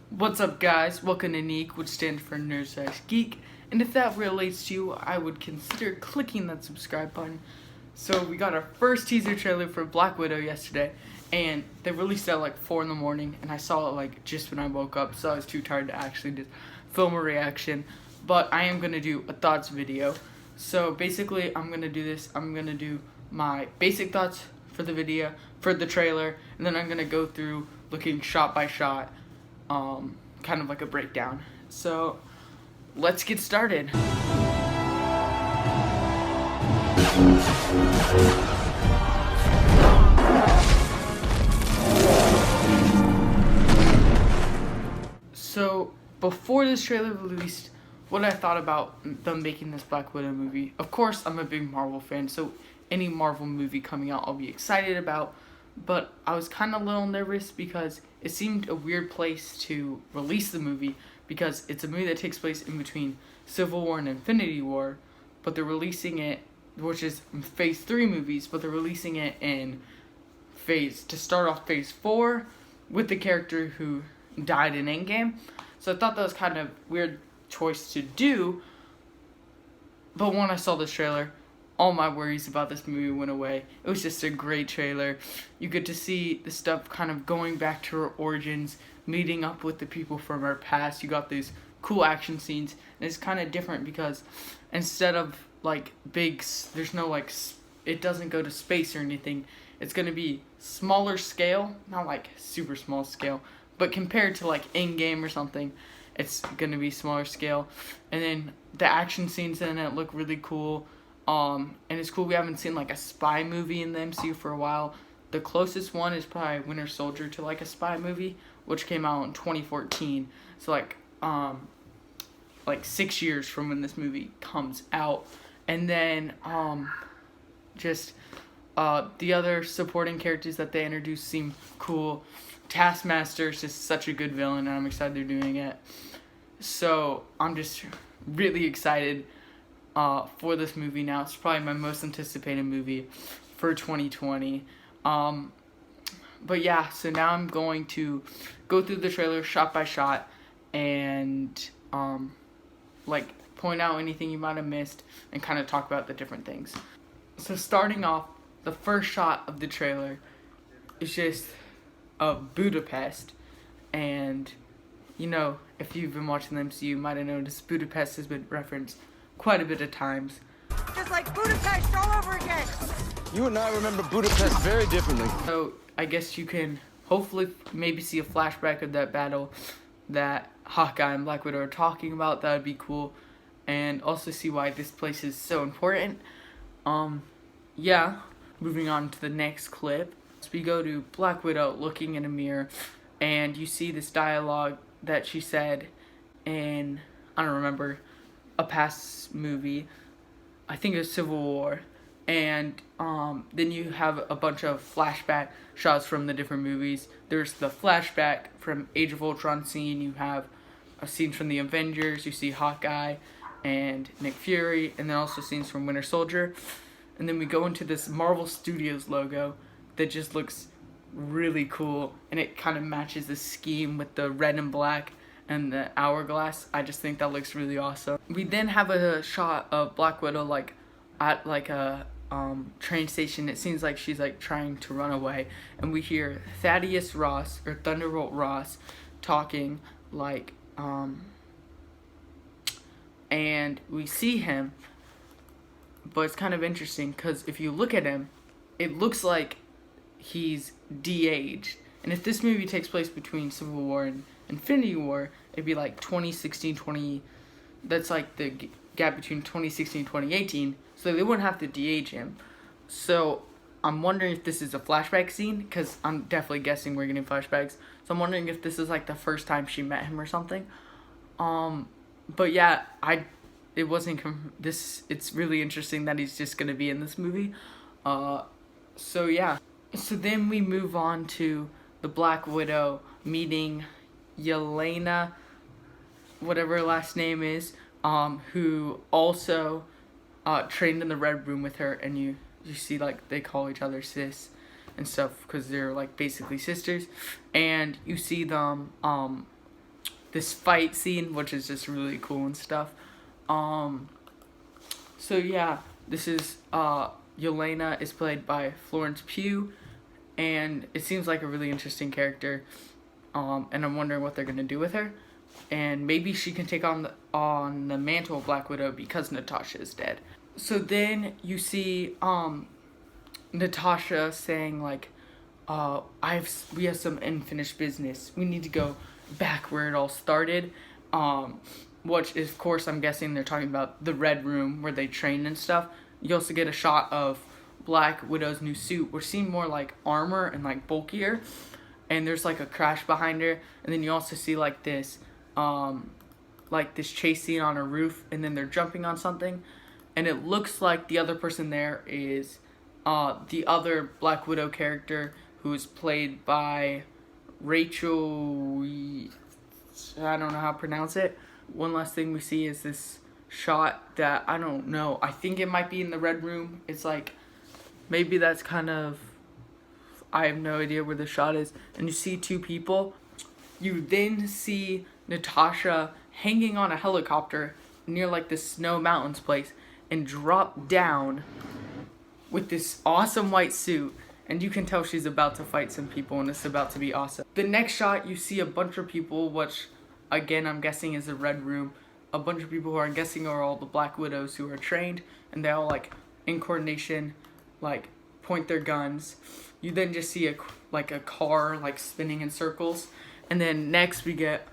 What's up, guys? Welcome to NEEK, which stands for Nerd/Geek. And if that relates to you, I would consider clicking that subscribe button. So we got our first teaser trailer for Black Widow yesterday, and they released it at like 4 in the morning, and I saw it like just when I woke up, so I was too tired to actually just film a reaction. But I am gonna do a thoughts video. So basically, I'm gonna do my basic thoughts for the video, for the trailer, and then I'm gonna go through looking shot by shot, kind of like a breakdown. So let's get started. So before this trailer released, what I thought about them making this Black Widow movie. Of course, I'm a big Marvel fan, so any Marvel movie coming out I'll be excited about, but I was kind of a little nervous because it seemed a weird place to release the movie, because it's a movie that takes place in between Civil War and Infinity War, but they're releasing it, which is phase 3 movies, but they're releasing it in to start off phase 4 with the character who died in Endgame. So I thought that was kind of weird choice to do, but when I saw this trailer, all my worries about this movie went away. It was just a great trailer. You get to see the stuff kind of going back to her origins, meeting up with the people from her past. You got these cool action scenes, and it's kind of different because instead of like there's no like, it doesn't go to space or anything. It's gonna be smaller scale, not like super small scale, but compared to like Endgame or something, it's gonna be smaller scale. And then the action scenes in it look really cool. And it's cool we haven't seen like a spy movie in the MCU for a while. The closest one is probably Winter Soldier to like a spy movie, which came out in 2014. So like 6 years from when this movie comes out. And then the other supporting characters that they introduced seem cool. Taskmaster is just such a good villain, and I'm excited they're doing it. So I'm just really excited for this movie now. It's probably my most anticipated movie for 2020. But yeah, so now I'm going to go through the trailer shot by shot and like point out anything you might have missed and kind of talk about the different things. So starting off, the first shot of the trailer is just of Budapest, and you know, if you've been watching the MCU, you might have noticed Budapest has been referenced quite a bit of times. Just like Budapest all over again. You and I remember Budapest very differently. So I guess you can hopefully maybe see a flashback of that battle that Hawkeye and Black Widow are talking about. That would be cool, and also see why this place is so important. Yeah, moving on to the next clip. So we go to Black Widow looking in a mirror, and you see this dialogue that she said in, I don't remember, a past movie. I think it was Civil War. And then you have a bunch of flashback shots from the different movies. There's the flashback from Age of Ultron scene. You have a scene from the Avengers. You see Hawkeye and Nick Fury, and then also scenes from Winter Soldier. And then we go into this Marvel Studios logo that just looks really cool, and it kind of matches the scheme with the red and black and the hourglass. I just think that looks really awesome. We then have a shot of Black Widow like at like a train station. It seems like she's like trying to run away, and we hear Thaddeus Ross or Thunderbolt Ross talking like and we see him, but it's kind of interesting because if you look at him, it looks like he's de-aged. And if this movie takes place between Civil War and Infinity War, it'd be like 2016, that's like the gap between 2016 and 2018, so they wouldn't have to de-age him. So I'm wondering if this is a flashback scene, because I'm definitely guessing we're getting flashbacks. So I'm wondering if this is like the first time she met him or something. But yeah, it's really interesting that he's just gonna be in this movie. So yeah. So then we move on to the Black Widow meeting Yelena, whatever her last name is, who also trained in the Red Room with her, and you see like they call each other sis and stuff because they're like basically sisters, and you see them this fight scene, which is just really cool and stuff. So yeah, this is Yelena is played by Florence Pugh, and it seems like a really interesting character. And I'm wondering what they're gonna do with her, and maybe she can take on the mantle of Black Widow because Natasha is dead. So then you see Natasha saying like, we have some unfinished business. We need to go back where it all started. Which is, of course, I'm guessing they're talking about the Red Room where they train and stuff. You also get a shot of Black Widow's new suit, which seemed more like armor and like bulkier. And there's like a crash behind her, and then you also see like this chase scene on a roof, and then they're jumping on something, and it looks like the other person there is the other Black Widow character who is played by Rachel. I don't know how to pronounce it. One last thing we see is this shot that I don't know. I think it might be in the Red Room. It's like maybe that's kind of. I have no idea where the shot is. And you see two people. You then see Natasha hanging on a helicopter near like the Snow Mountains place and drop down with this awesome white suit. And you can tell she's about to fight some people and it's about to be awesome. The next shot, you see a bunch of people, which again I'm guessing is the Red Room. A bunch of people who I'm guessing are all the Black Widows who are trained. And they all like in coordination like point their guns. You then just see a car like spinning in circles, and then next we get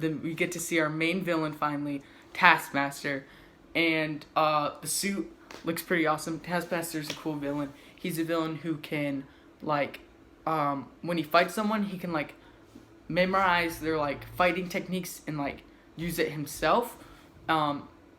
we get to see our main villain finally, Taskmaster, and the suit looks pretty awesome. Taskmaster's a cool villain. He's a villain who can like when he fights someone, he can like memorize their like fighting techniques and like use it himself.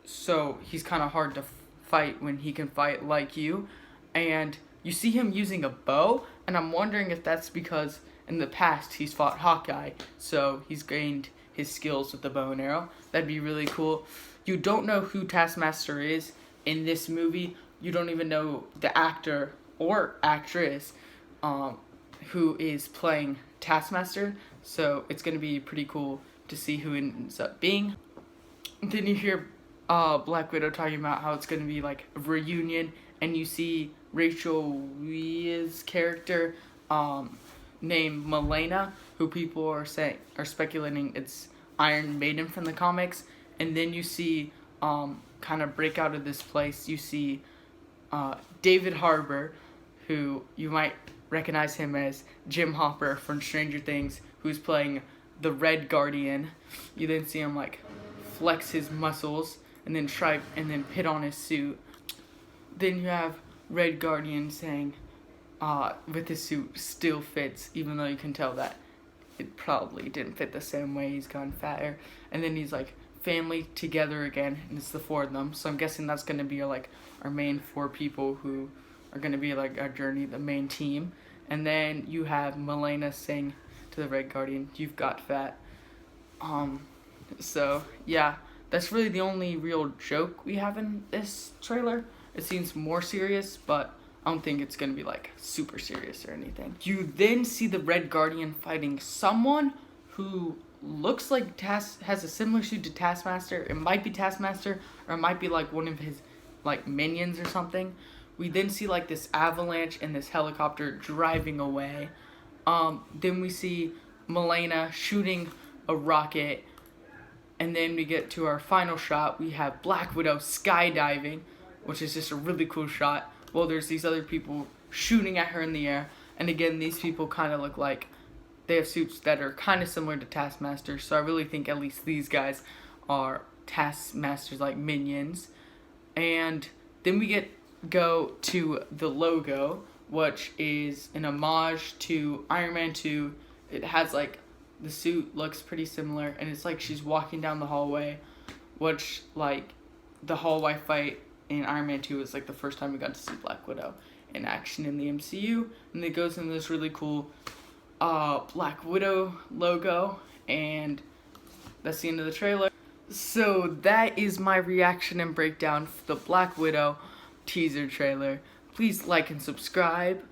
So he's kind of hard to fight when he can fight like you. And you see him using a bow, and I'm wondering if that's because in the past he's fought Hawkeye, so he's gained his skills with the bow and arrow. That'd be really cool. You don't know who Taskmaster is in this movie. You don't even know the actor or actress who is playing Taskmaster, so it's going to be pretty cool to see who it ends up being. Then you hear Black Widow talking about how it's going to be like a reunion, and you see Rachel Weisz's character named Milena, who people are speculating it's Iron Maiden from the comics. And then you see kind of break out of this place, you see David Harbour, who you might recognize him as Jim Hopper from Stranger Things, who's playing the Red Guardian. You then see him like flex his muscles and then put on his suit. Then you have Red Guardian saying, with his suit still fits, even though you can tell that it probably didn't fit the same way, he's gone fatter. And then he's like, family together again, and it's the four of them. So I'm guessing that's going to be like our main four people who are going to be like our journey, the main team. And then you have Milena saying to the Red Guardian, "You've got fat." So yeah, that's really the only real joke we have in this trailer. It seems more serious, but I don't think it's going to be like super serious or anything. You then see the Red Guardian fighting someone who looks like has a similar suit to Taskmaster. It might be Taskmaster, or it might be like one of his like minions or something. We then see like this avalanche and this helicopter driving away. Then we see Milena shooting a rocket, and then we get to our final shot. We have Black Widow skydiving, which is just a really cool shot. Well, there's these other people shooting at her in the air, and again, these people kind of look like they have suits that are kind of similar to Taskmaster, so I really think at least these guys are Taskmaster's like minions. And then we go to the logo, which is an homage to Iron Man 2. It has like, the suit looks pretty similar, and it's like she's walking down the hallway, which like the hallway fight in Iron Man 2 was like the first time we got to see Black Widow in action in the MCU, and it goes into this really cool Black Widow logo, and that's the end of the trailer. So that is my reaction and breakdown for the Black Widow teaser trailer. Please like and subscribe,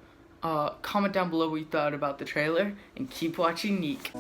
comment down below what you thought about the trailer, and keep watching NEEK.